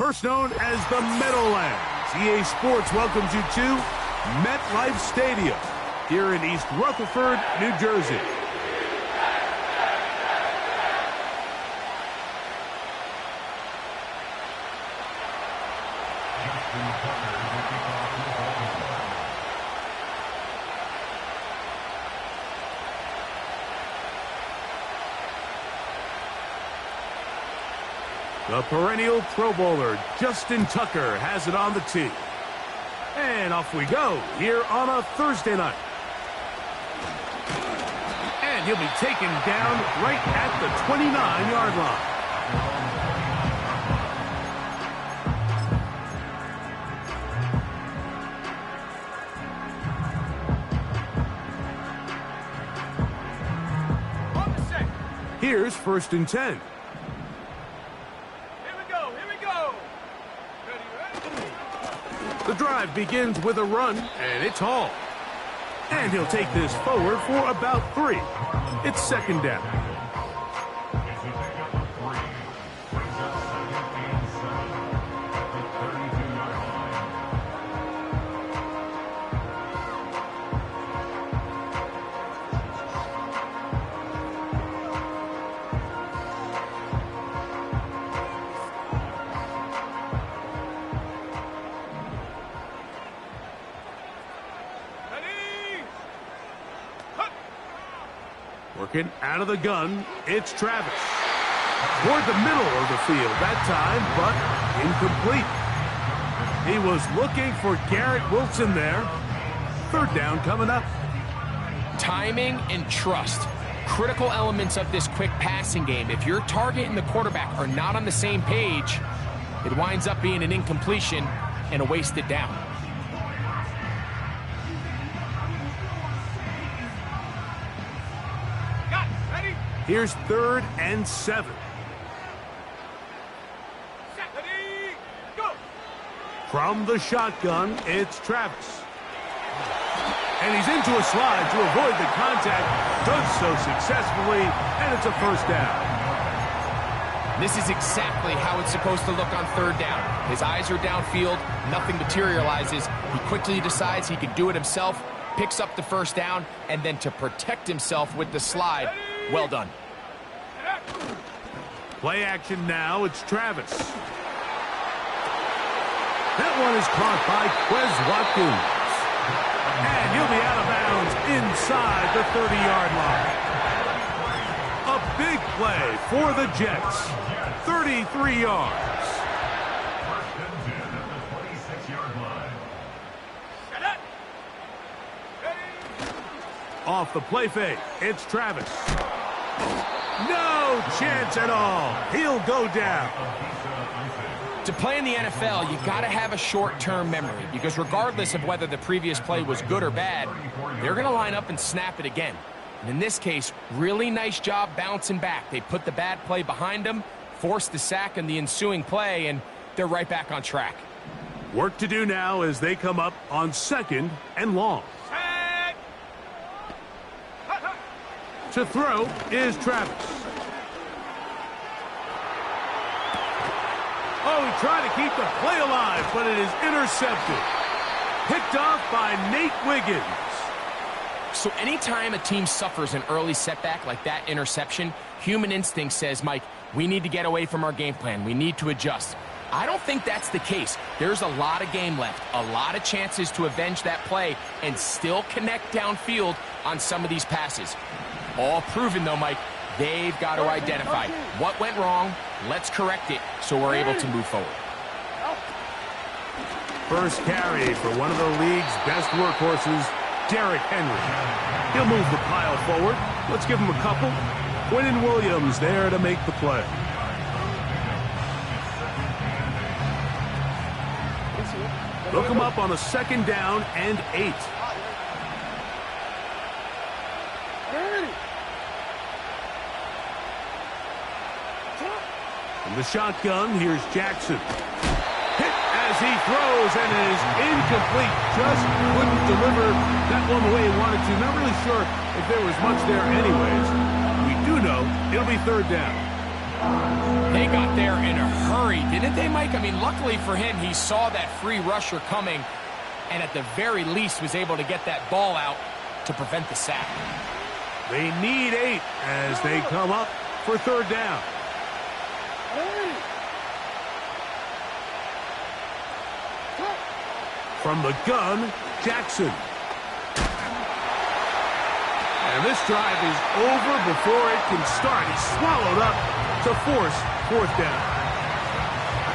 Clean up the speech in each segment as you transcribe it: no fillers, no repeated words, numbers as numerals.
First known as the Meadowlands, EA Sports welcomes you to MetLife Stadium here in East Rutherford, New Jersey. The perennial Pro Bowler, Justin Tucker, has it on the tee. And off we go here on a Thursday night. And he'll be taken down right at the 29-yard line. Here's 1st and 10. The drive begins with a run, and it's hauled. And he'll take this forward for about 3. It's 2nd down. Working out of the gun, it's Travis. Toward the middle of the field that time, but incomplete. He was looking for Garrett Wilson there. 3rd down coming up. Timing and trust. Critical elements of this quick passing game. If your target and the quarterback are not on the same page, it winds up being an incompletion and a wasted down. Here's 3rd and 7. Ready, go. From the shotgun, it's Travis. And he's into a slide to avoid the contact. Does so successfully, and it's a 1st down. This is exactly how it's supposed to look on 3rd down. His eyes are downfield, nothing materializes. He quickly decides he can do it himself, picks up the 1st down, and then to protect himself with the slide, well done. Play action now, it's Travis. That one is caught by Quez Watkins. And he'll be out of bounds inside the 30-yard line. A big play for the Jets. 33 yards. Off the play fake, it's Travis. No chance at all. He'll go down. To play in the NFL, you got to have a short-term memory because regardless of whether the previous play was good or bad, they're going to line up and snap it again. And in this case, really nice job bouncing back. They put the bad play behind them, forced the sack in the ensuing play, and they're right back on track. Work to do now as they come up on 2nd and long. To throw is Travis. Oh, he tried to keep the play alive, but it is intercepted. Picked off by Nate Wiggins. So anytime a team suffers an early setback like that interception, human instinct says, Mike, we need to get away from our game plan. We need to adjust. I don't think that's the case. There's a lot of game left, a lot of chances to avenge that play and still connect downfield on some of these passes. All proven, though, Mike, they've got to identify what went wrong, let's correct it so we're able to move forward. First carry for one of the league's best workhorses, Derrick Henry. He'll move the pile forward. Let's give him a couple. Quinnen Williams there to make the play. Look him up on a 2nd down and 8. From the shotgun, here's Jackson. Hit as he throws, and it is incomplete. Just couldn't deliver that one the way he wanted to. Not really sure if there was much there anyways. We do know it'll be 3rd down. They got there in a hurry, didn't Didn't they, Mike? I mean, luckily for him, he saw that free rusher coming and at the very least was able to get that ball out to prevent the sack. They need 8 as they come up for third down. From the gun, Jackson. And this drive is over before it can start. He's swallowed up to force fourth down.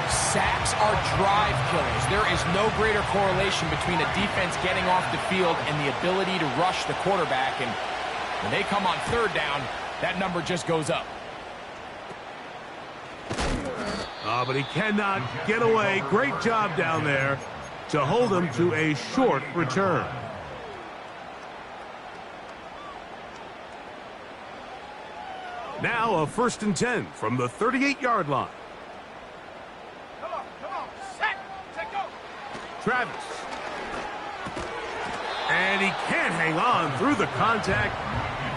Sacks are drive killers. There is no greater correlation between a defense getting off the field and the ability to rush the quarterback. And when they come on third down, that number just goes up. But he cannot get away. Great job down there to hold him to a short return. Now a 1st and 10 from the 38-yard line. Come on, set, go. Travis. And he can't hang on through the contact.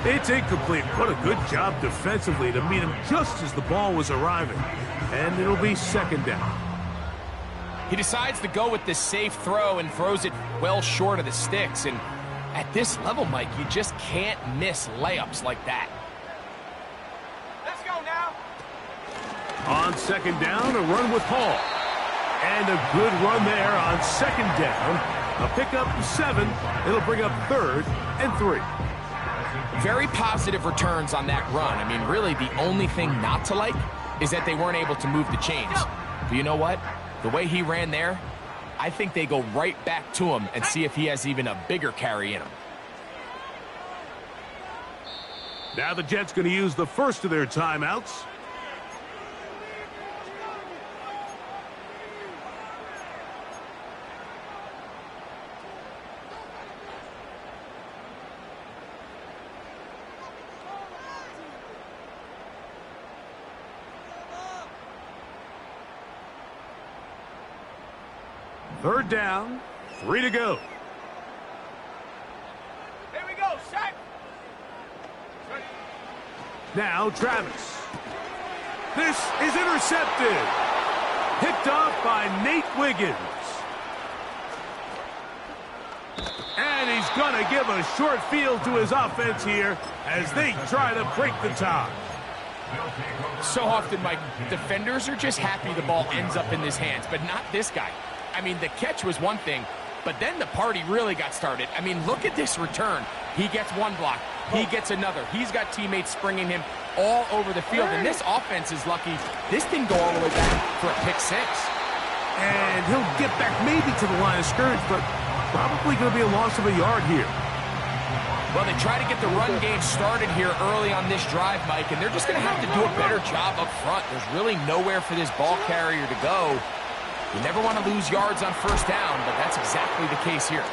It's incomplete. What a good job defensively to meet him just as the ball was arriving. And it'll be 2nd down. He decides to go with this safe throw and throws it well short of the sticks. And at this level, Mike, you just can't miss layups like that. Let's go now. On 2nd down, a run with Hall. And a good run there on 2nd down. A pickup 7. It'll bring up 3rd and 3. Very positive returns on that run. I mean, really, the only thing not to like is that they weren't able to move the chains. But you know what? The way he ran there, I think they go right back to him and see if he has even a bigger carry in him. Now the Jets going to use the first of their timeouts. Third down, 3 to go. Here we go, set. Now Travis. This is intercepted. Picked off by Nate Wiggins. And he's going to give a short field to his offense here as they try to break the tie. So often, Mike, defenders are just happy the ball ends up in his hands, but not this guy. I mean, the catch was one thing, but then the party really got started. I mean, look at this return. He gets one block. He gets another. He's got teammates springing him all over the field, and this offense is lucky. This didn't go all the way back for a pick 6. And he'll get back maybe to the line of scrimmage, but probably going to be a loss of a yard here. Well, they try to get the run game started here early on this drive, Mike, and they're just going to have to do a better job up front. There's really nowhere for this ball carrier to go. You never want to lose yards on 1st down, but that's exactly the case here.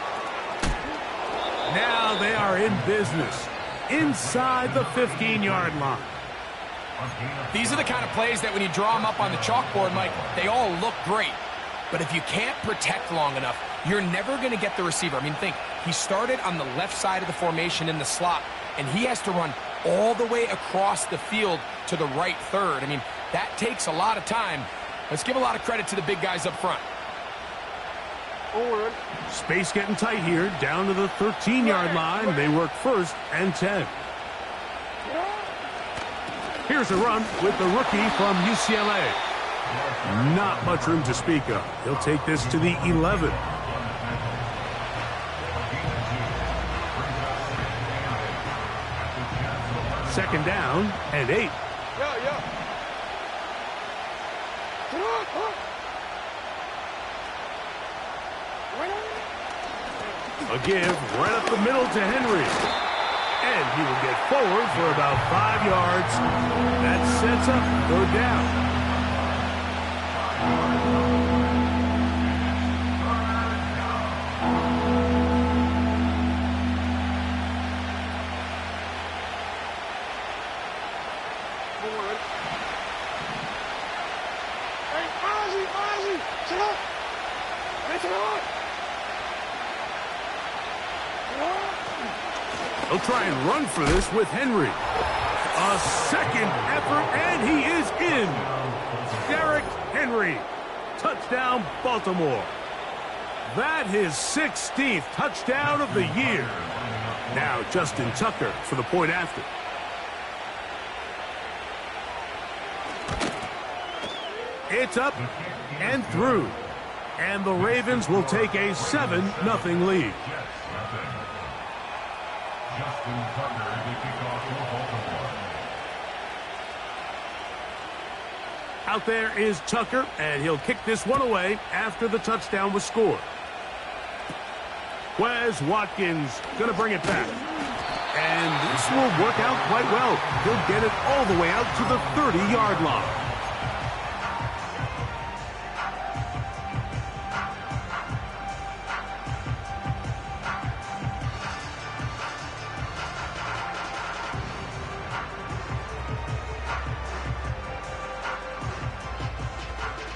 Now they are in business inside the 15-yard line. These are the kind of plays that when you draw them up on the chalkboard, Mike, they all look great. But if you can't protect long enough, you're never going to get the receiver. I mean, think, he started on the left side of the formation in the slot, and he has to run all the way across the field to the right third. I mean, that takes a lot of time. Let's give a lot of credit to the big guys up front. Forward. Space getting tight here, down to the 13-yard line. They work 1st and 10. Here's a run with the rookie from UCLA. Not much room to speak of. He'll take this to the 11. Second down and 8. Yeah. A give right up the middle to Henry. And he will get forward for about 5 yards. That sets up 3rd down. Forward. Hey, Ozzy, sit up. Sit up. He'll try and run for this with Henry. A second effort, and he is in. Derrick Henry Touchdown, Baltimore. That his 16th touchdown of the year. Now Justin Tucker for the point after. It's up and through. And the Ravens will take a 7-0 lead. Out there is Tucker, and he'll kick this one away after the touchdown was scored. Quez Watkins going to bring it back. And this will work out quite well. He'll get it all the way out to the 30-yard line.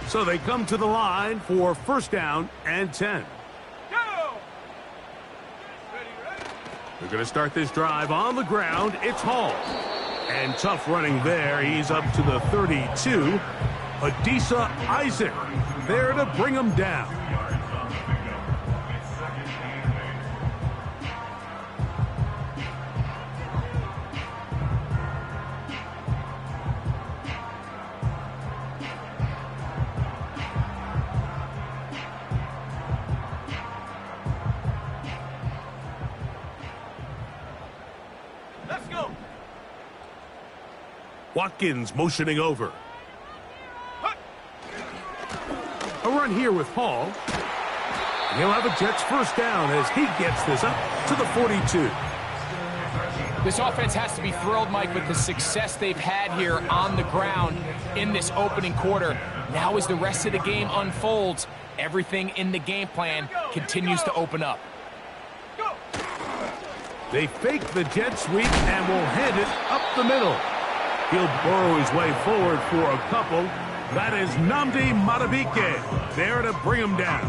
So they come to the line for first down and 10. They're going to start this drive on the ground. It's Hall. And tough running there. He's up to the 32. Adisa Isaac there to bring him down. Watkins motioning over. A run here with Hall. And he'll have a Jets first down as he gets this up to the 42. This offense has to be thrilled, Mike, with the success they've had here on the ground in this opening quarter. Now as the rest of the game unfolds, everything in the game plan continues to open up. They fake the jet sweep and will hand it up the middle. He'll burrow his way forward for a couple. That is Nnamdi Madubuike there to bring him down.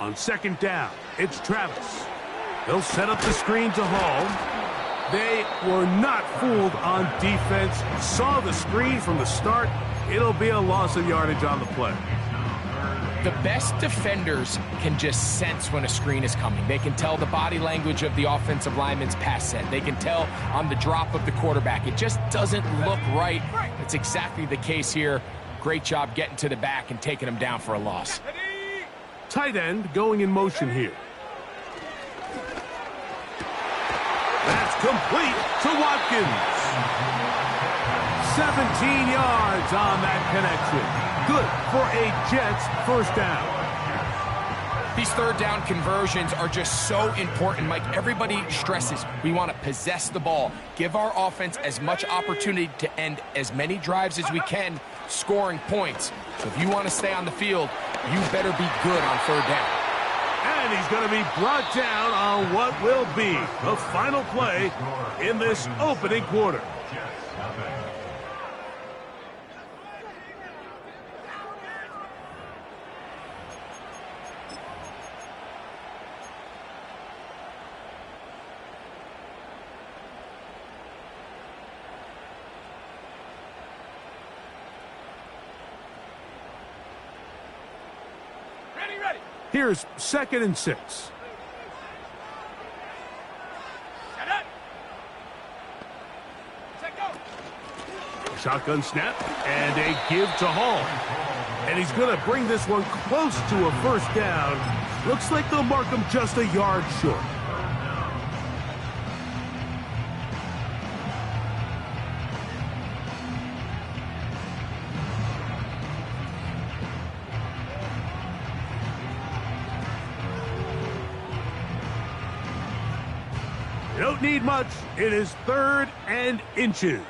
On second down, it's Travis. They'll set up the screen to Hall. They were not fooled on defense. Saw the screen from the start. It'll be a loss of yardage on the play. The best defenders can just sense when a screen is coming. They can tell the body language of the offensive lineman's pass set. They can tell on the drop of the quarterback. It just doesn't look right. That's exactly the case here. Great job getting to the back and taking him down for a loss. Tight end going in motion here. That's complete to Watkins. 17 yards on that connection. Good for a Jets first down. These third down conversions are just so important, Mike. Everybody stresses we want to possess the ball, give our offense as much opportunity to end as many drives as we can, scoring points. So if you want to stay on the field, you better be good on third down. And he's going to be brought down on what will be the final play in this opening quarter. Here's 2nd and 6. Shotgun snap and a give to Hall. And he's going to bring this one close to a first down. Looks like they'll mark him just a yard short. Don't need much. It is 3rd and inches.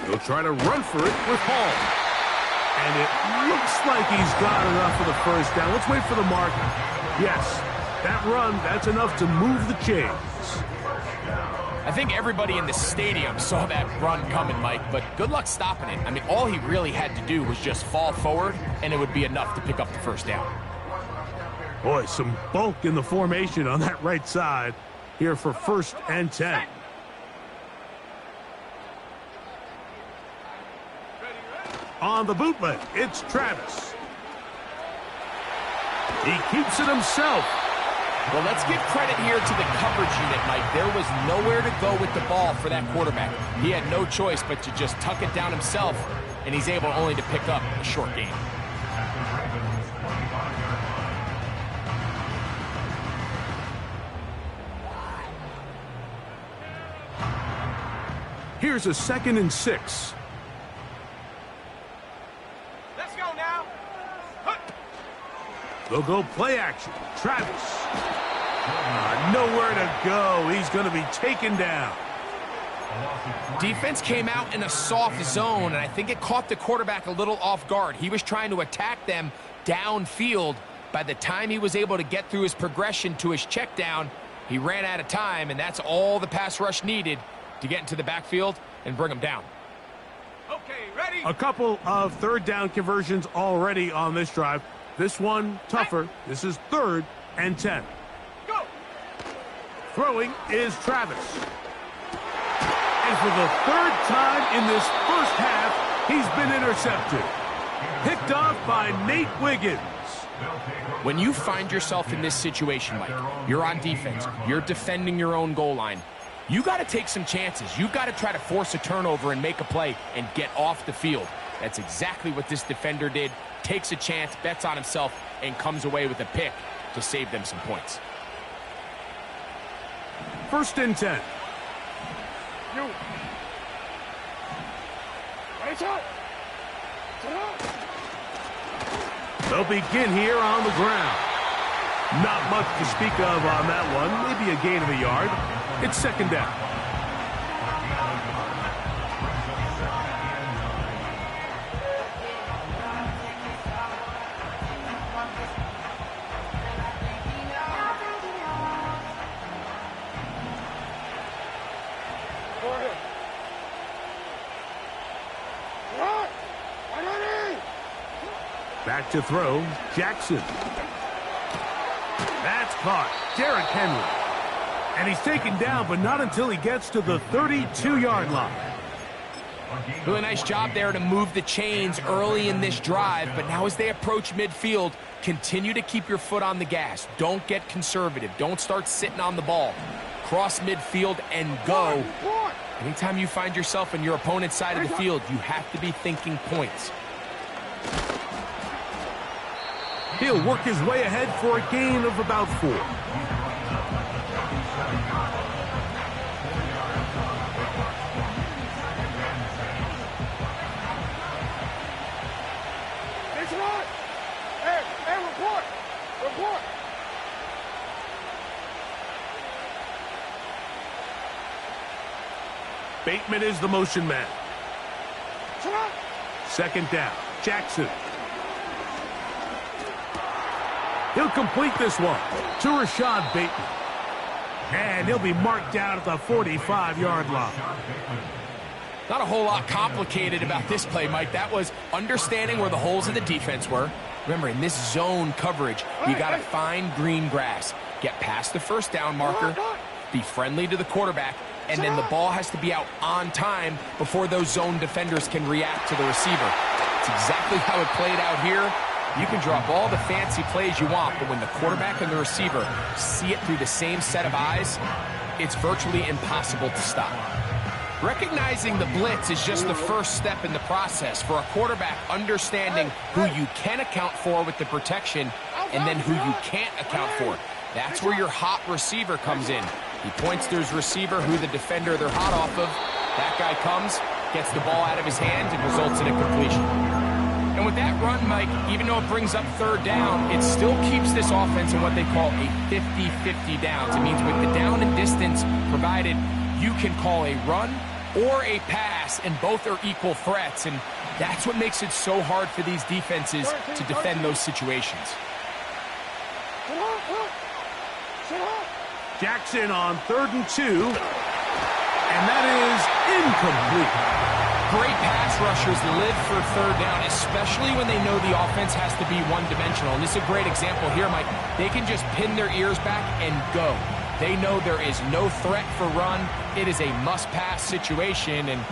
He'll try to run for it with Hall. And it looks like he's got enough for the first down. Let's wait for the mark. Yes, that run, that's enough to move the chains. I think everybody in the stadium saw that run coming, Mike, but good luck stopping it. I mean, all he really had to do was just fall forward, and it would be enough to pick up the first down. Boy, some bulk in the formation on that right side here for 1st and 10. On the bootleg, it's Travis. He keeps it himself. Well, let's give credit here to the coverage unit, Mike. There was nowhere to go with the ball for that quarterback. He had no choice but to just tuck it down himself, and he's able only to pick up a short gain. Here's a 2nd and 6. Let's go now. Huh. They'll go play action. Travis. Nowhere to go. He's going to be taken down. Defense came out in a soft zone, and I think it caught the quarterback a little off guard. He was trying to attack them downfield. By the time he was able to get through his progression to his check down, he ran out of time, and that's all the pass rush needed to get into the backfield and bring him down. Okay, ready? A couple of 3rd down conversions already on this drive. This one tougher. This is 3rd and 10. Go. Throwing is Travis. And for the 3rd time in this first half, he's been intercepted. Picked off by Nate Wiggins. When you find yourself in this situation, Mike, you're on defense, you're defending your own goal line, you got to take some chances. You got to try to force a turnover and make a play and get off the field. That's exactly what this defender did. Takes a chance, bets on himself, and comes away with a pick to save them some points. 1st and 10. You. Ready, shot. They'll begin here on the ground. Not much to speak of on that one. Maybe a gain of a yard. It's 2nd down. Go ahead. Right. Ready. Back to throw, Jackson. That's caught. Derrick Henry. And he's taken down, but not until he gets to the 32-yard line. Really nice job there to move the chains early in this drive, but now as they approach midfield, continue to keep your foot on the gas. Don't get conservative. Don't start sitting on the ball. Cross midfield and go. Anytime you find yourself in your opponent's side of the field, you have to be thinking points. He'll work his way ahead for a gain of about 4. It's right. Hey, report. Report. Bateman is the motion man. Shot. 2nd down. Jackson. He'll complete this one to Rashad Bateman. And he'll be marked down at the 45-yard line. Not a whole lot complicated about this play, Mike. That was understanding where the holes in the defense were. Remember, in this zone coverage, you got to find green grass. Get past the 1st down marker, be friendly to the quarterback, and then the ball has to be out on time before those zone defenders can react to the receiver. It's exactly how it played out here. You can drop all the fancy plays you want, but when the quarterback and the receiver see it through the same set of eyes, it's virtually impossible to stop. Recognizing the blitz is just the first step in the process for a quarterback understanding who you can account for with the protection and then who you can't account for. That's where your hot receiver comes in. He points to his receiver, who the defender they're hot off of. That guy comes, gets the ball out of his hands, and results in a completion. And with that run, Mike, even though it brings up 3rd down, it still keeps this offense in what they call a 50-50 downs. It means with the down and distance provided, you can call a run or a pass, and both are equal threats. And That's what makes it so hard for these defenses to defend those situations. Jackson on 3rd and 2. And that is incomplete. Great pass rushers live for 3rd down, especially when they know the offense has to be one-dimensional. And this is a great example here, Mike. They can just pin their ears back and go. They know there is no threat for run. It is a must-pass situation, and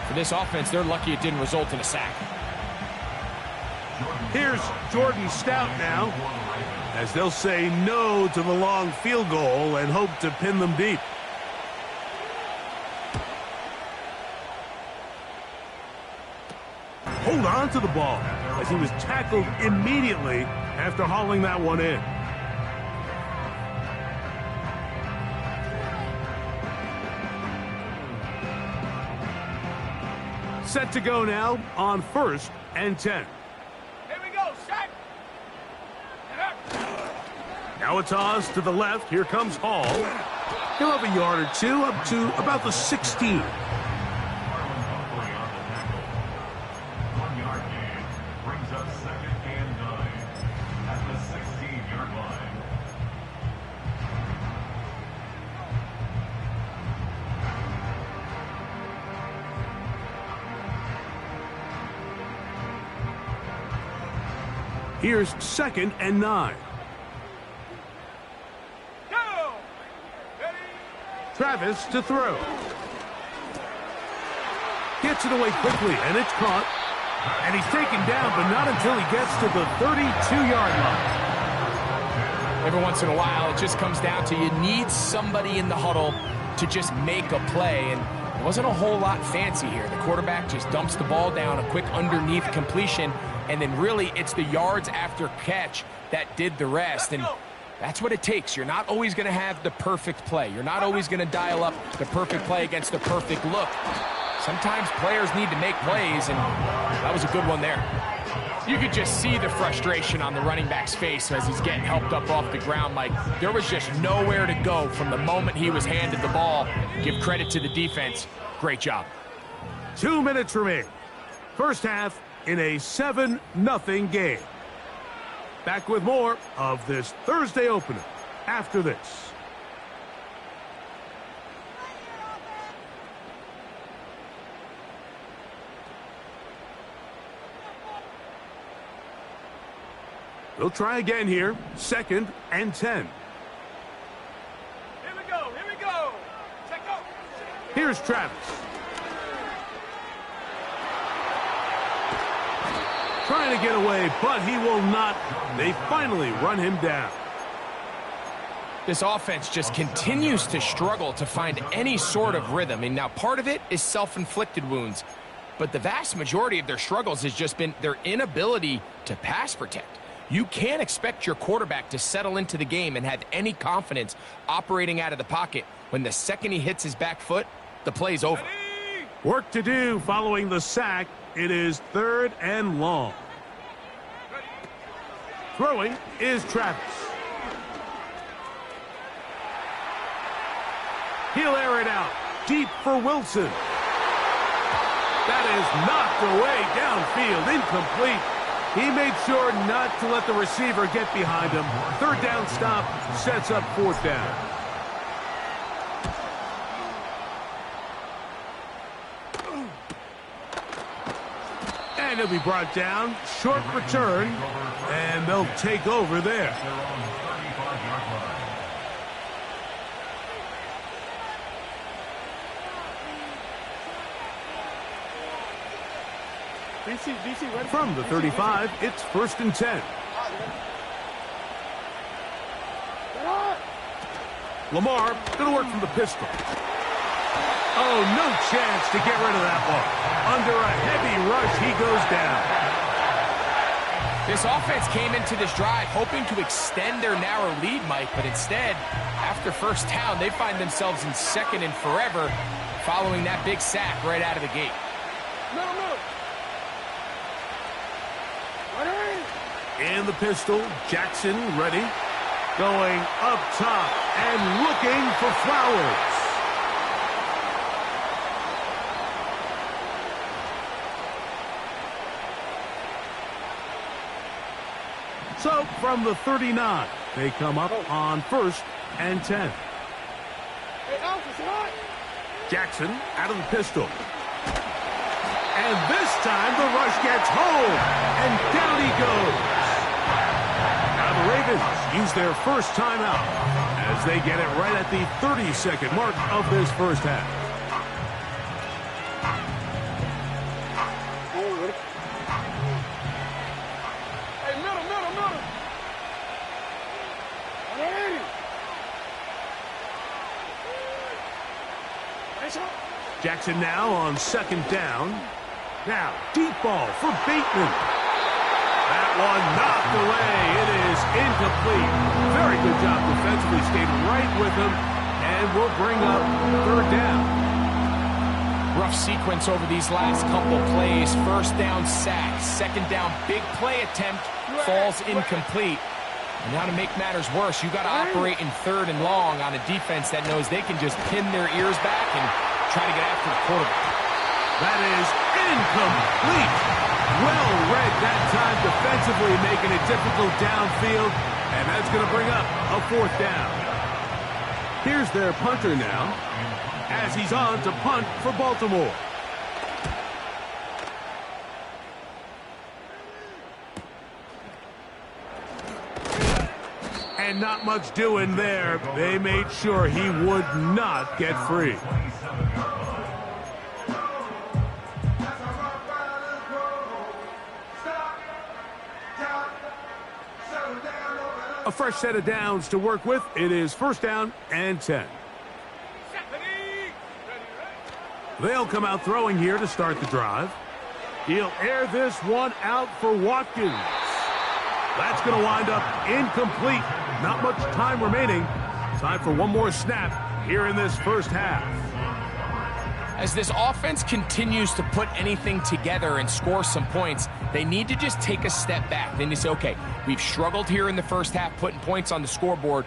for this offense, they're lucky it didn't result in a sack. Here's Jordan Stout now, as they'll say no to the long field goal and hope to pin them deep. Hold on to the ball as he was tackled immediately after hauling that one in. Set to go now on 1st and 10. Here we go, set. Now a toss to the left. Here comes Hall. He'll have a yard or two up to about the 16. Here's 2nd and 9. Go! Ready? Travis to throw. Gets it away quickly, and it's caught. And he's taken down, but not until he gets to the 32-yard line. Every once in a while, it just comes down to you need somebody in the huddle to just make a play, and it wasn't a whole lot fancy here. The quarterback just dumps the ball down, a quick underneath completion, and then really it's the yards after catch that did the rest. And that's what it takes. You're not always going to have the perfect play. You're not always going to dial up the perfect play against the perfect look. Sometimes players need to make plays, and that was a good one there. You could just see the frustration on the running back's face as he's getting helped up off the ground. Like, there was just nowhere to go from the moment he was handed the ball. Give credit to the defense. Great job. 2 minutes remaining. First half in a 7-0 game. Back with more of this Thursday opener after this. We'll try again here. 2nd and 10. Here we go, here we go. Check out. Here's Travis. Trying to get away, but he will not. They finally run him down. This offense just continues to struggle to find any sort of rhythm. And now part of it is self-inflicted wounds. But the vast majority of their struggles has just been their inability to pass protect. You can't expect your quarterback to settle into the game and have any confidence operating out of the pocket when the second he hits his back foot, the play's over. Work to do following the sack. It is 3rd and long. Throwing is Travis. He'll air it out. Deep for Wilson. That is knocked away downfield. Incomplete. He made sure not to let the receiver get behind him. 3rd down stop sets up 4th down. And he'll be brought down. Short return. And they'll take over there. From the 35, it's 1st and 10. Lamar going to work from the pistol. Oh, no chance to get rid of that one. Under a heavy rush, he goes down. This offense came into this drive hoping to extend their narrow lead, Mike, but instead, after first down, they find themselves in 2nd and forever following that big sack right out of the gate. In the pistol, Jackson ready. Going up top and looking for Flowers. So from the 39, they come up on 1st and 10. Jackson out of the pistol. And this time the rush gets home. And down he goes. Now the Ravens use their first timeout as they get it right at the 30-second mark of this first half. Jackson now on 2nd down. Now, deep ball for Bateman. That one knocked away. It is incomplete. Very good job defensively. Stayed right with him. And will bring up 3rd down. Rough sequence over these last couple plays. 1st down sack. 2nd down big play attempt. Falls incomplete. And now to make matters worse, you got to operate in 3rd and long on a defense that knows they can just pin their ears back and try to get after the quarterback. That is incomplete. Well read that time defensively, making it difficult downfield. And that's going to bring up a 4th down. Here's their punter now, as he's on to punt for Baltimore. And not much doing there. They made sure he would not get free. A fresh set of downs to work with. It is 1st down and 10. They'll come out throwing here to start the drive. He'll air this one out for Watkins. That's going to wind up incomplete. Not much time remaining. Time for one more snap here in this first half. As this offense continues to put anything together and score some points, they need to just take a step back. They need to say, okay, we've struggled here in the first half putting points on the scoreboard.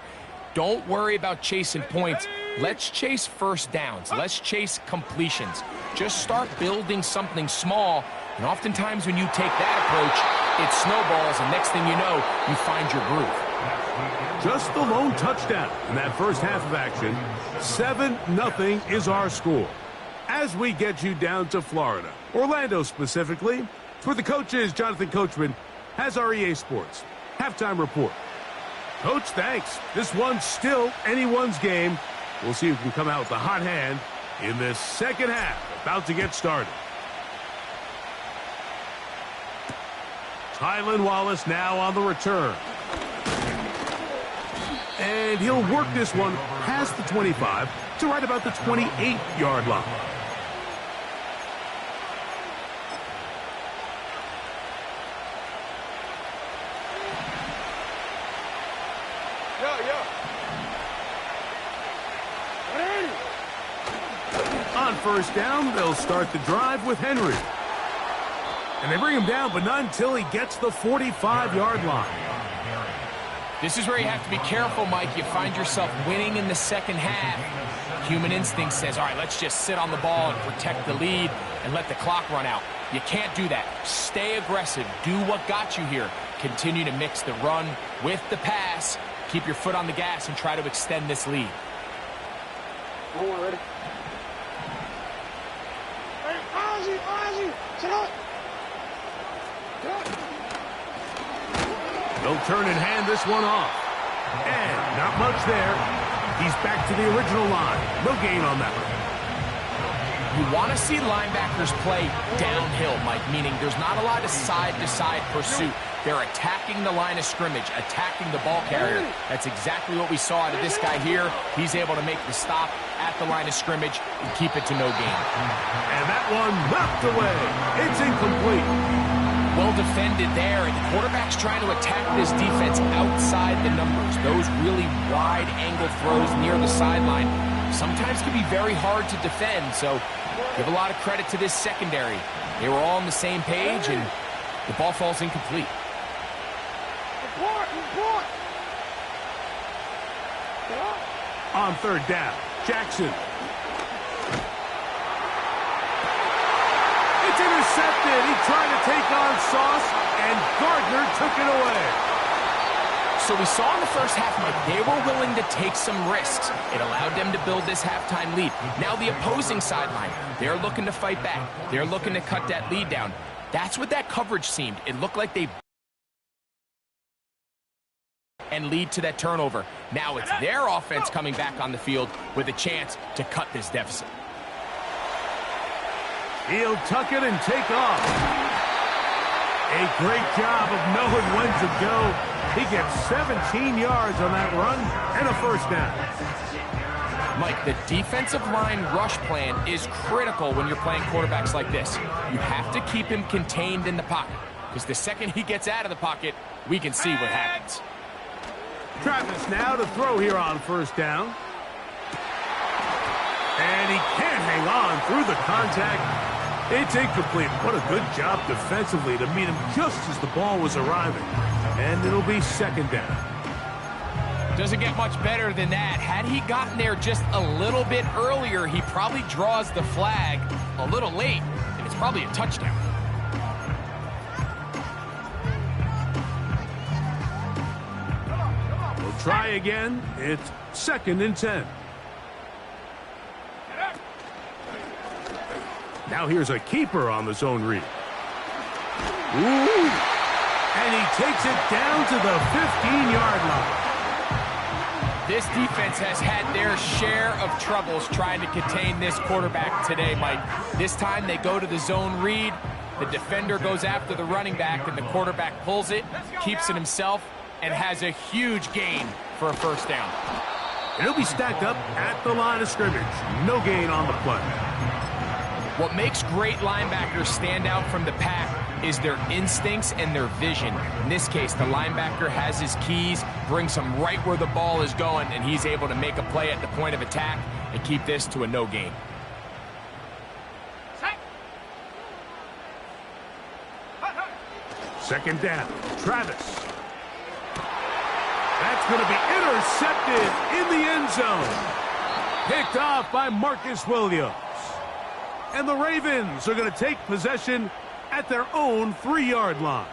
Don't worry about chasing points. Let's chase 1st downs. Let's chase completions. Just start building something small. And oftentimes when you take that approach, it snowballs, and next thing you know, you find your groove. Just the lone touchdown in that first half of action. 7-0 is our score. As we get you down to Florida, Orlando specifically, for the coaches, Jonathan Coachman has our EA Sports halftime report. Coach, thanks. This one's still anyone's game. We'll see who can come out with the hot hand in this second half. About to get started. Tylan Wallace now on the return. And he'll work this one past the 25 to right about the 28-yard line. On 1st down, they'll start the drive with Henry. And they bring him down, but not until he gets the 45-yard line. This is where you have to be careful, Mike. You find yourself winning in the second half. Human instinct says, all right, let's just sit on the ball and protect the lead and let the clock run out. You can't do that. Stay aggressive. Do what got you here. Continue to mix the run with the pass. Keep your foot on the gas and try to extend this lead. Ready? They'll turn and hand this one off. And not much there. He's back to the original line. No gain on that one. You want to see linebackers play downhill, Mike, meaning there's not a lot of side-to-side pursuit. They're attacking the line of scrimmage, attacking the ball carrier. That's exactly what we saw out of this guy here. He's able to make the stop at the line of scrimmage and keep it to no gain. And that one knocked away. It's incomplete. Well defended there, and the quarterback's trying to attack this defense outside the numbers. Those really wide-angle throws near the sideline sometimes can be very hard to defend, so give a lot of credit to this secondary. They were all on the same page, and the ball falls incomplete. On 3rd down, Jackson. It's intercepted. He tried to take on Sauce, and Gardner took it away. So we saw in the first half, Mike, they were willing to take some risks. It allowed them to build this halftime lead. Now the opposing sideline, they're looking to fight back. They're looking to cut that lead down. That's what that coverage seemed. It looked like they and lead to that turnover. Now it's their offense coming back on the field with a chance to cut this deficit. He'll tuck it and take off. A great job of knowing when to go. He gets 17 yards on that run and a first down. Mike, the defensive line rush plan is critical when you're playing quarterbacks like this. You have to keep him contained in the pocket, because the second he gets out of the pocket, we can see what happens. Travis now to throw here on first down. And he can't hang on through the contact. It's incomplete. What a good job defensively to meet him just as the ball was arriving. And it'll be second down. Doesn't get much better than that. Had he gotten there just a little bit earlier, he probably draws the flag a little late, and it's probably a touchdown. We'll try again. It's second and 10. Now here's a keeper on the zone read. Ooh! And he takes it down to the 15-yard line. This defense has had their share of troubles trying to contain this quarterback today, Mike. This time they go to the zone read. The defender goes after the running back, and the quarterback pulls it, keeps it himself, and has a huge gain for a first down. And he'll be stacked up at the line of scrimmage. No gain on the play. What makes great linebackers stand out from the pack is their instincts and their vision. In this case, the linebacker has his keys, brings him right where the ball is going, and he's able to make a play at the point of attack and keep this to a no gain. Second down, Travis. That's going to be intercepted in the end zone. Picked off by Marcus Williams. And the Ravens are going to take possession at their own 3-yard line.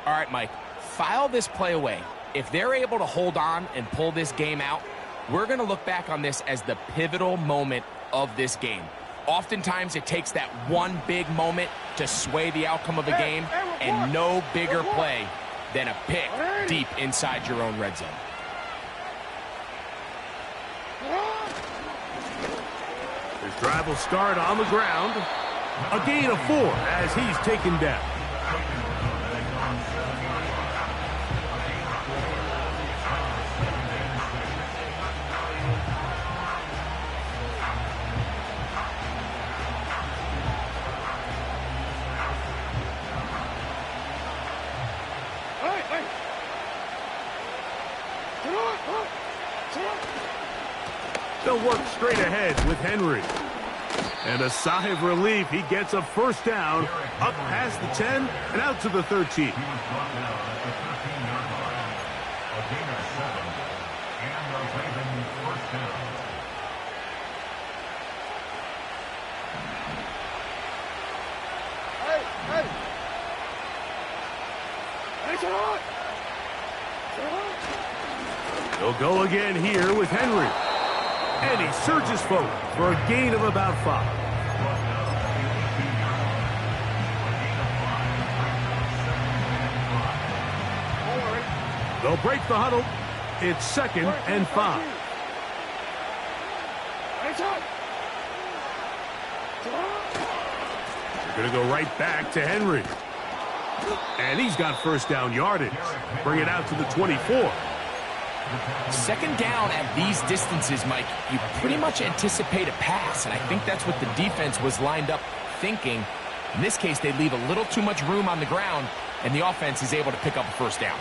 All right, Mike, file this play away. If they're able to hold on and pull this game out, we're going to look back on this as the pivotal moment of this game. Oftentimes, it takes that one big moment to sway the outcome of a game, and no bigger play than a pick deep inside your own red zone. His drive will start on the ground. A gain of 4 as he's taken down. They'll work straight ahead with Henry. And a sigh of relief. He gets a first down up past the 10 and out to the 13. They'll go again here with Henry. And he surges forward for a gain of about 5. They'll break the huddle. It's second and 5. They're going to go right back to Henry. And he's got first down yardage. Bring it out to the 24. Second down at these distances, Mike, you pretty much anticipate a pass, and I think that's what the defense was lined up thinking. In this case, they leave a little too much room on the ground, and the offense is able to pick up a first down.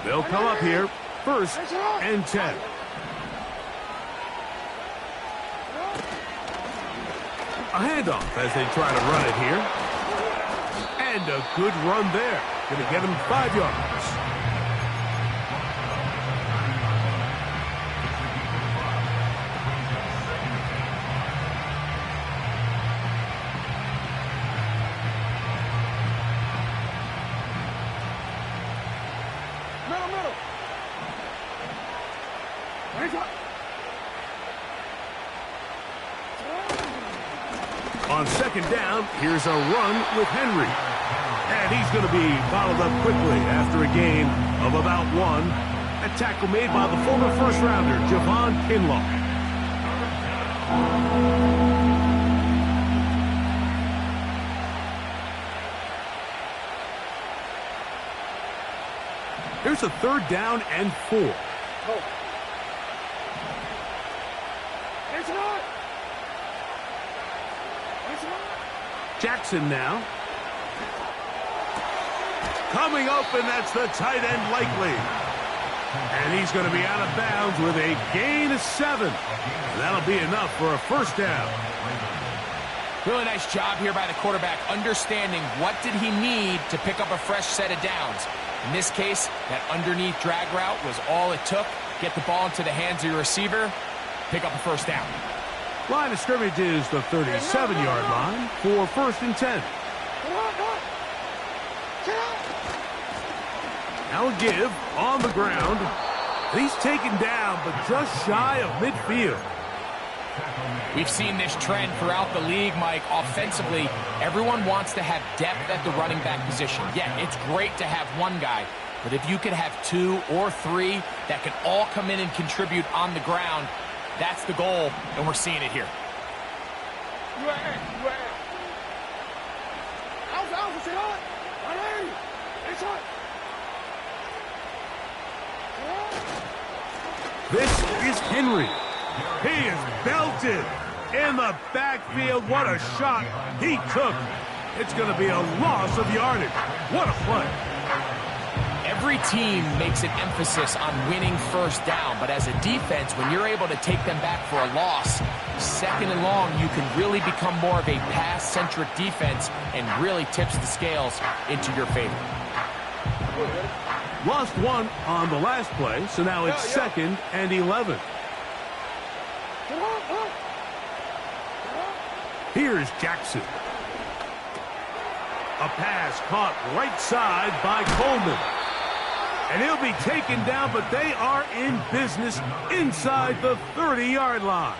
They'll come up here, first and 10. A handoff as they try to run it here. And a good run there. Going to get him 5 yards. On second down, here's a run with Henry. And he's going to be followed up quickly after a gain of about 1. A tackle made by the former first-rounder, Javon Kinlaw. Here's a 3rd down and 4. Jackson now. Coming open, that's the tight end likely. And he's going to be out of bounds with a gain of 7. That'll be enough for a first down. Really nice job here by the quarterback, understanding what did he need to pick up a fresh set of downs. In this case, that underneath drag route was all it took. Get the ball into the hands of your receiver, pick up a first down. Line of scrimmage is the 37-yard line for 1st and 10. Now a give on the ground. He's taken down, but just shy of midfield. We've seen this trend throughout the league, Mike. Offensively, everyone wants to have depth at the running back position. Yeah, it's great to have one guy, but if you could have 2 or 3 that can all come in and contribute on the ground, that's the goal, and we're seeing it here. This is Henry. He is belted in the backfield. What a shot he took. It's going to be a loss of yardage. What a play. Every team makes an emphasis on winning first down, but as a defense, when you're able to take them back for a loss, 2nd and long, you can really become more of a pass-centric defense and really tips the scales into your favor. Lost 1 on the last play, so now it's 2nd and 11. Here's Jackson. A pass caught right side by Coleman. And he'll be taken down, but they are in business inside the 30-yard line.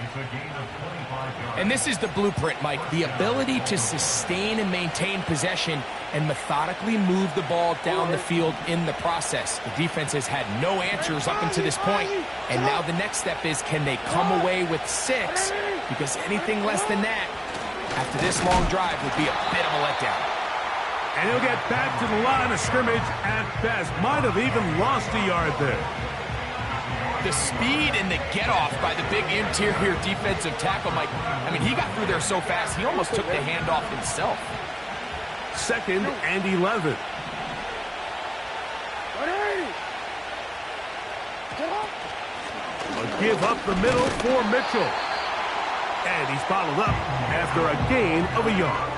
And this is the blueprint, Mike. The ability to sustain and maintain possession and methodically move the ball down the field in the process. The defense has had no answers up until this point, and now the next step is, can they come away with 6? Because anything less than that, after this long drive, would be a bit of a letdown. And he'll get back to the line of scrimmage at best. Might have even lost a yard there. The speed and the get-off by the big interior defensive tackle, Mike. I mean, he got through there so fast, he almost took the handoff himself. 2nd and 11. A give up the middle for Mitchell. And he's followed up after a gain of a yard.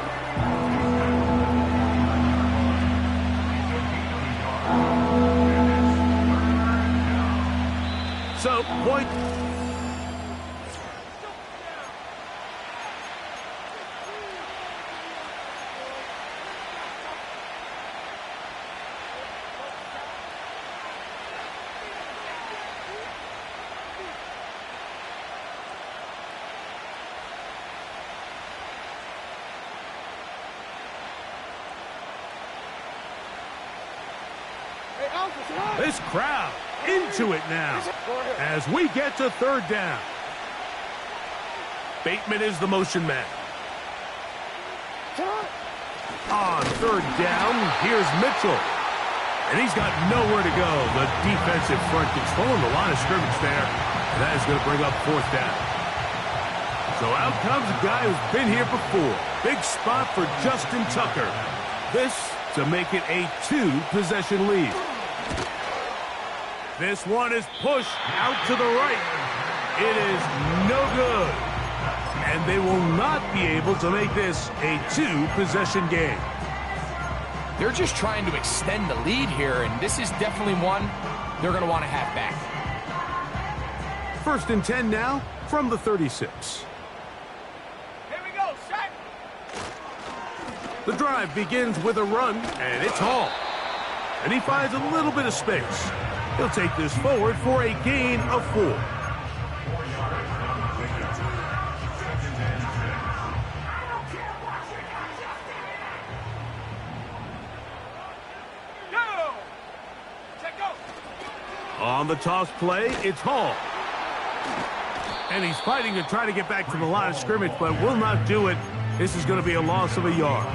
So, point. This crowd into it now as we get to 3rd down. Bateman is the motion man. On 3rd down, here's Mitchell. And he's got nowhere to go. The defensive front controlling the line of scrimmage there. And that is going to bring up 4th down. So out comes a guy who's been here before. Big spot for Justin Tucker. This to make it a 2-possession lead. This one is pushed out to the right. It is no good. And they will not be able to make this a 2-possession game. They're just trying to extend the lead here, and this is definitely one they're going to want to have back. 1st and 10 now from the 36. Here we go, set. The drive begins with a run, and it's Hall. And he finds a little bit of space. He'll take this forward for a gain of 4. On the toss play, it's Hall. And he's fighting to try to get back to the line of scrimmage, but will not do it. This is going to be a loss of a yard.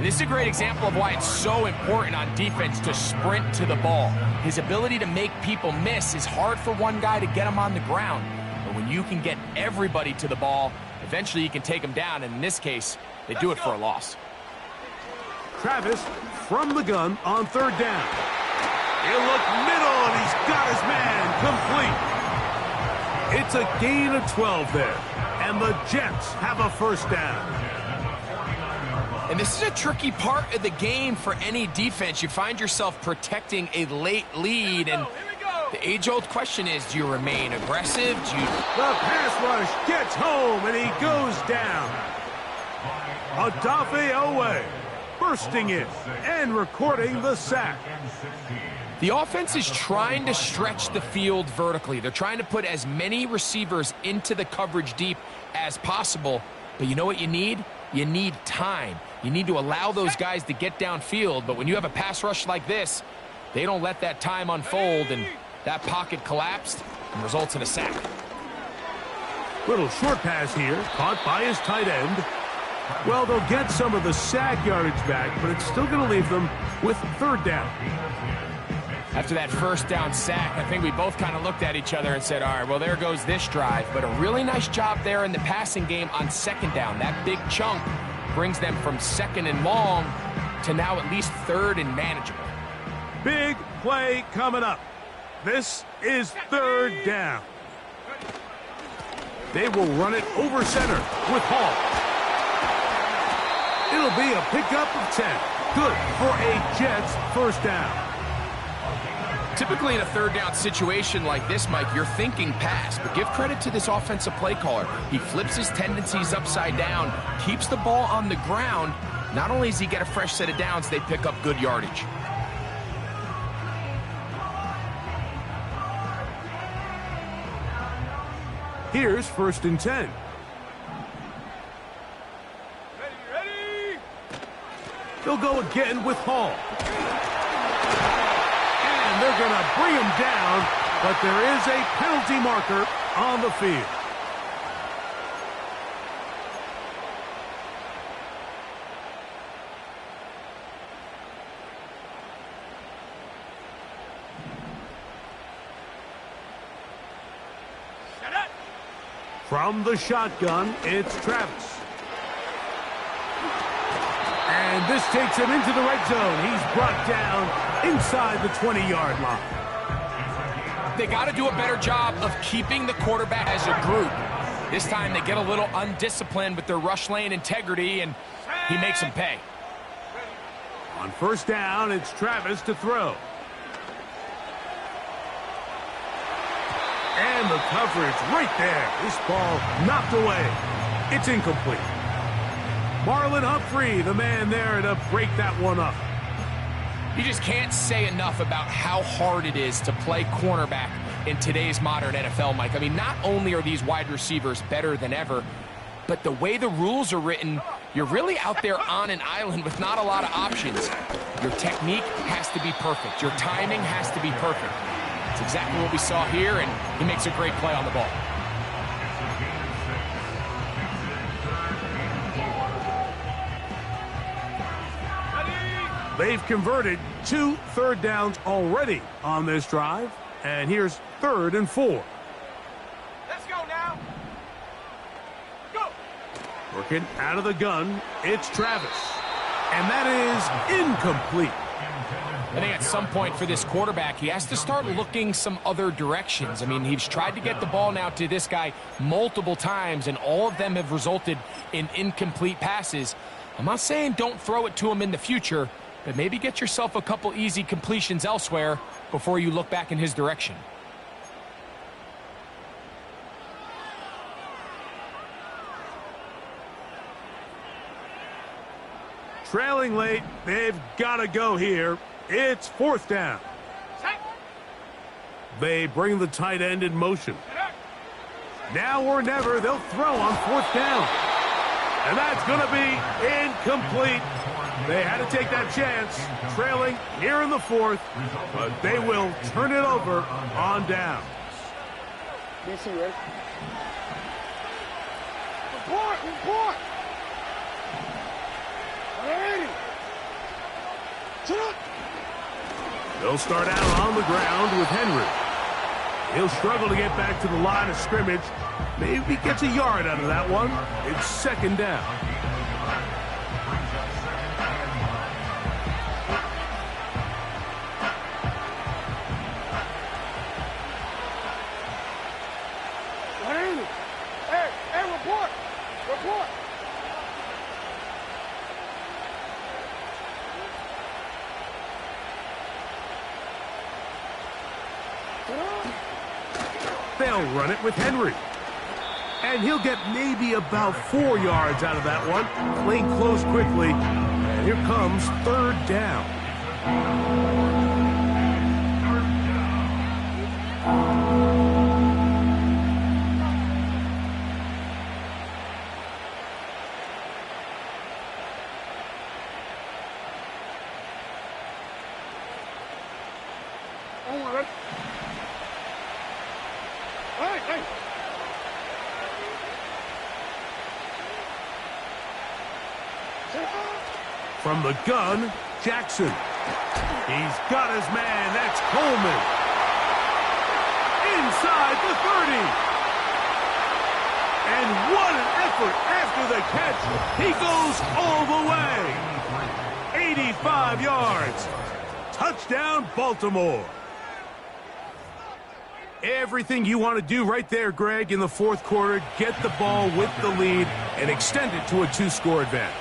This is a great example of why it's so important on defense to sprint to the ball. His ability to make people miss is hard for one guy to get him on the ground. But when you can get everybody to the ball, eventually you can take them down, and in this case, they do it for a loss. Travis from the gun on third down. He'll look middle, and he's got his man complete. It's a gain of 12 there, and the Jets have a first down. And this is a tricky part of the game for any defense. You find yourself protecting a late lead, and the age-old question is, do you remain aggressive? The pass rush gets home, and he goes down. Odafe Oweh bursting in and recording the sack. The offense is trying to stretch the field vertically. They're trying to put as many receivers into the coverage deep as possible. But you know what you need? You need time. You need to allow those guys to get downfield. But when you have a pass rush like this, they don't let that time unfold, and that pocket collapsed and results in a sack. Little short pass here, caught by his tight end. Well, they'll get some of the sack yardage back, but it's still going to leave them with third down. After that first down sack, I think we both kind of looked at each other and said, all right, well, there goes this drive. But a really nice job there in the passing game on second down. That big chunk brings them from second and long to now at least third and manageable. Big play coming up. This is third down. They will run it over center with Hall. It'll be a pickup of 10. Good for a Jets first down. Typically in a third down situation like this, Mike, you're thinking pass, but give credit to this offensive play caller. He flips his tendencies upside down, keeps the ball on the ground. Not only does he get a fresh set of downs, they pick up good yardage. Here's first and 10. Ready. They'll go again with Hall. And they're going to bring him down, but there is a penalty marker on the field. From the shotgun, it's Travis. And this takes him into the red zone. He's brought down inside the 20-yard line. They got to do a better job of keeping the quarterback as a group. This time they get a little undisciplined with their rush lane integrity, and he makes them pay. On first down, it's Travis to throw. And the coverage right there. This ball knocked away. It's incomplete. Marlon Humphrey, the man there to break that one up. You just can't say enough about how hard it is to play cornerback in today's modern NFL, Mike. I mean, not only are these wide receivers better than ever, but the way the rules are written, you're really out there on an island with not a lot of options. Your technique has to be perfect. Your timing has to be perfect. It's exactly what we saw here, and he makes a great play on the ball. They've converted 2 third downs already on this drive, and here's 3rd and 4. Let's go now. Go. Working out of the gun, it's Travis. And that is incomplete. I think at some point for this quarterback, he has to start looking some other directions. I mean, he's tried to get the ball now to this guy multiple times, and all of them have resulted in incomplete passes. I'm not saying don't throw it to him in the future, but maybe get yourself a couple easy completions elsewhere before you look back in his direction. Trailing late, they've got to go here. It's 4th down. They bring the tight end in motion. Now or never, they'll throw on 4th down. And that's going to be incomplete. They had to take that chance, trailing here in the fourth, but they will turn it over on down. DC, ready? Report! Ready! Sit up! They'll start out on the ground with Henry. He'll struggle to get back to the line of scrimmage. Maybe gets a yard out of that one. It's second down. Hey, report! They'll run it with Henry. And he'll get maybe about 4 yards out of that one. Playing close quickly. And here comes third down. Hey! From the gun, Jackson. He's got his man. That's Coleman. Inside the 30. And what an effort after the catch. He goes all the way. 85 yards. Touchdown, Baltimore. Everything you want to do right there, Greg, in the fourth quarter. Get the ball with the lead and extend it to a 2-score advantage.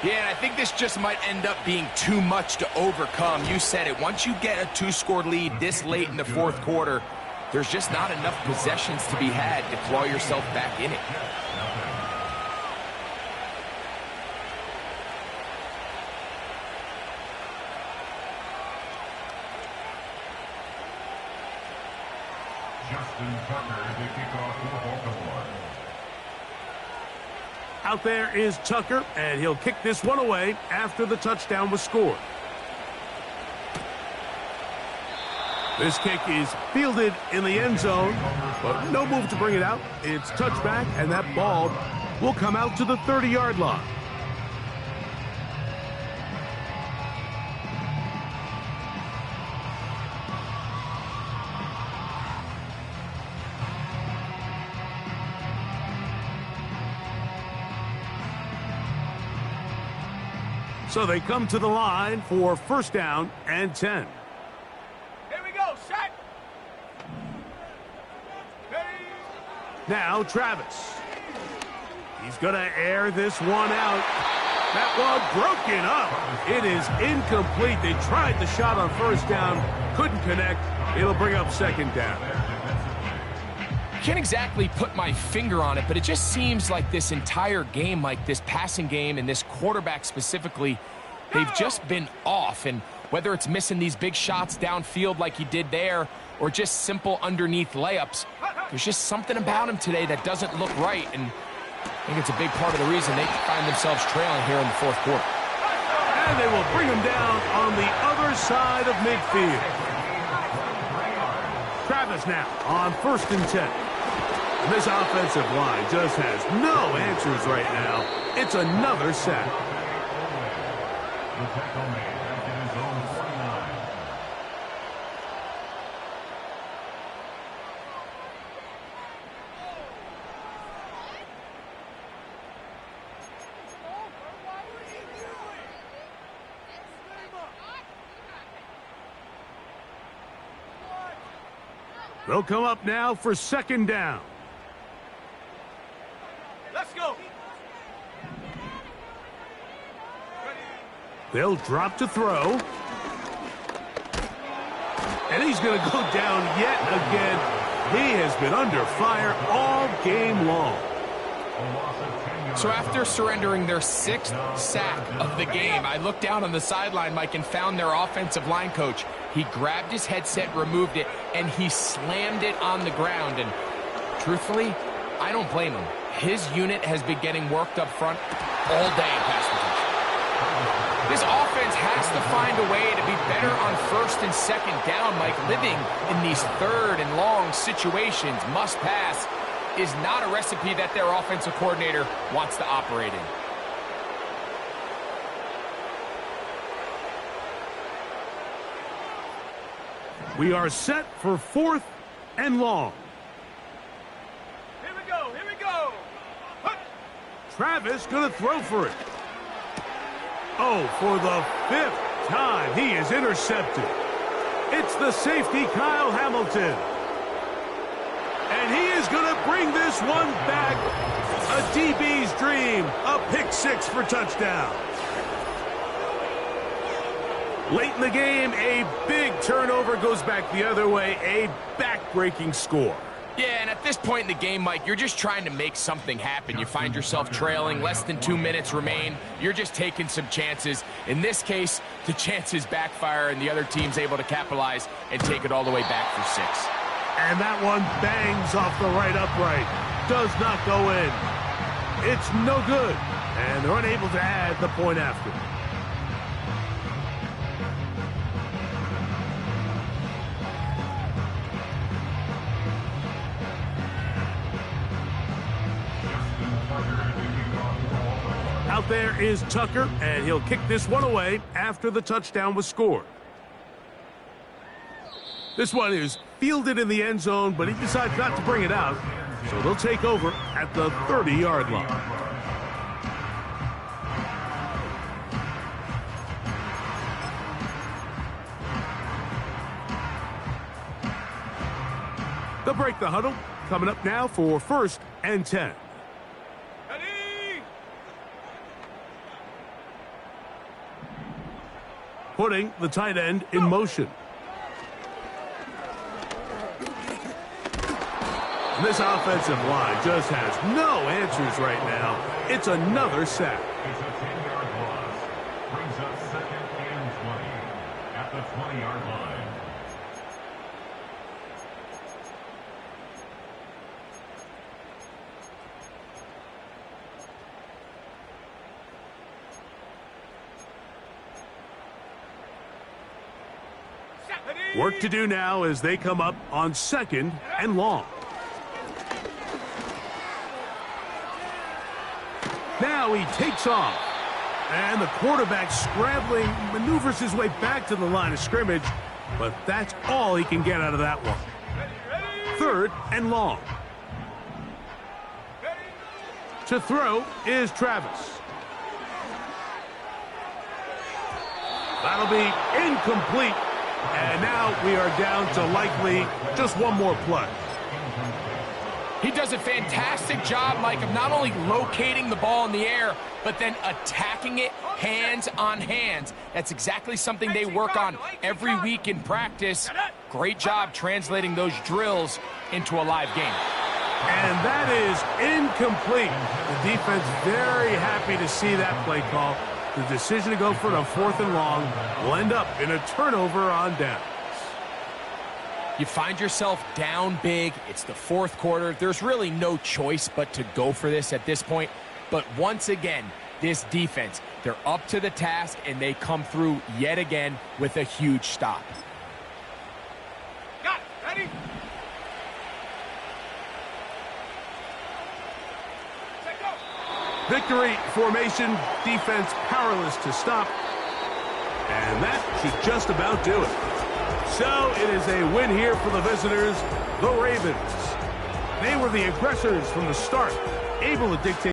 Yeah, and I think this just might end up being too much to overcome. You said it. Once you get a 2-score lead this late in the fourth quarter, there's just not enough possessions to be had to claw yourself back in it. Justin Tucker to kick off for Baltimore. Out there is Tucker, and he'll kick this one away after the touchdown was scored. This kick is fielded in the end zone, but no move to bring it out. It's touchback, and that ball will come out to the 30-yard line. So they come to the line for first down and 10. Here we go, set. Ready. Now Travis. He's going to air this one out. That one broken up. It is incomplete. They tried the shot on first down. Couldn't connect. It'll bring up second down. Can't exactly put my finger on it, but it just seems like this entire game, like this passing game and this quarterback specifically, they've just been off. And whether it's missing these big shots downfield like he did there or just simple underneath layups, there's just something about him today that doesn't look right. And I think it's a big part of the reason they find themselves trailing here in the fourth quarter. And they will bring him down on the other side of midfield. Travis now on first and 10. This offensive line just has no answers right now. It's another sack. The tackle made at his own 49. They'll come up now for second down. Let's go. They'll drop to throw. And he's going to go down yet again. He has been under fire all game long. So after surrendering their 6th sack of the game, I looked down on the sideline, Mike, and found their offensive line coach. He grabbed his headset, removed it, and he slammed it on the ground. And truthfully, I don't blame him. His unit has been getting worked up front all day in pass protection. This offense has to find a way to be better on first and second down, Mike. Living in these third and long situations, must pass, is not a recipe that their offensive coordinator wants to operate in. We are set for 4th and long. Here we go. Here we go. Hup. Travis going to throw for it. Oh, for the 5th time, he is intercepted. It's the safety, Kyle Hamilton. And he is going to bring this one back. A DB's dream. A pick 6 for touchdown. Late in the game, a big turnover goes back the other way. A back-breaking score. Yeah, and at this point in the game, Mike, you're just trying to make something happen. You find yourself trailing, less than 2 minutes remain. You're just taking some chances. In this case, the chances backfire, and the other team's able to capitalize and take it all the way back for 6. And that one bangs off the right upright. Does not go in. It's no good. And they're unable to add the point after. Out there is Tucker, and he'll kick this one away after the touchdown was scored. This one is fielded in the end zone, but he decides not to bring it out, so they'll take over at the 30-yard line. They'll break the huddle. Coming up now for 1st and 10. Ready. Putting the tight end in motion. And this offensive line just has no answers right now. It's another sack. It's a 10-yard loss. Brings up 2nd and 20 at the 20-yard line. Work to do now as they come up on 2nd and long. Now he takes off. And the quarterback scrambling, maneuvers his way back to the line of scrimmage. But that's all he can get out of that one. 3rd and long. To throw is Travis. That'll be incomplete. And now we are down to likely just one more play. He does a fantastic job, Mike, of not only locating the ball in the air, but then attacking it hands on hands. That's exactly something they work on every week in practice. Great job translating those drills into a live game. And that is incomplete. The defense very happy to see that play call. The decision to go for it on 4th and long will end up in a turnover on downs. You find yourself down big. It's the 4th quarter. There's really no choice but to go for this at this point. But once again, this defense, they're up to the task, and they come through yet again with a huge stop. Got it. Ready. Set, go. Victory formation, defense powerless to stop. And that should just about do it. So it is a win here for the visitors, the Ravens. They were the aggressors from the start, able to dictate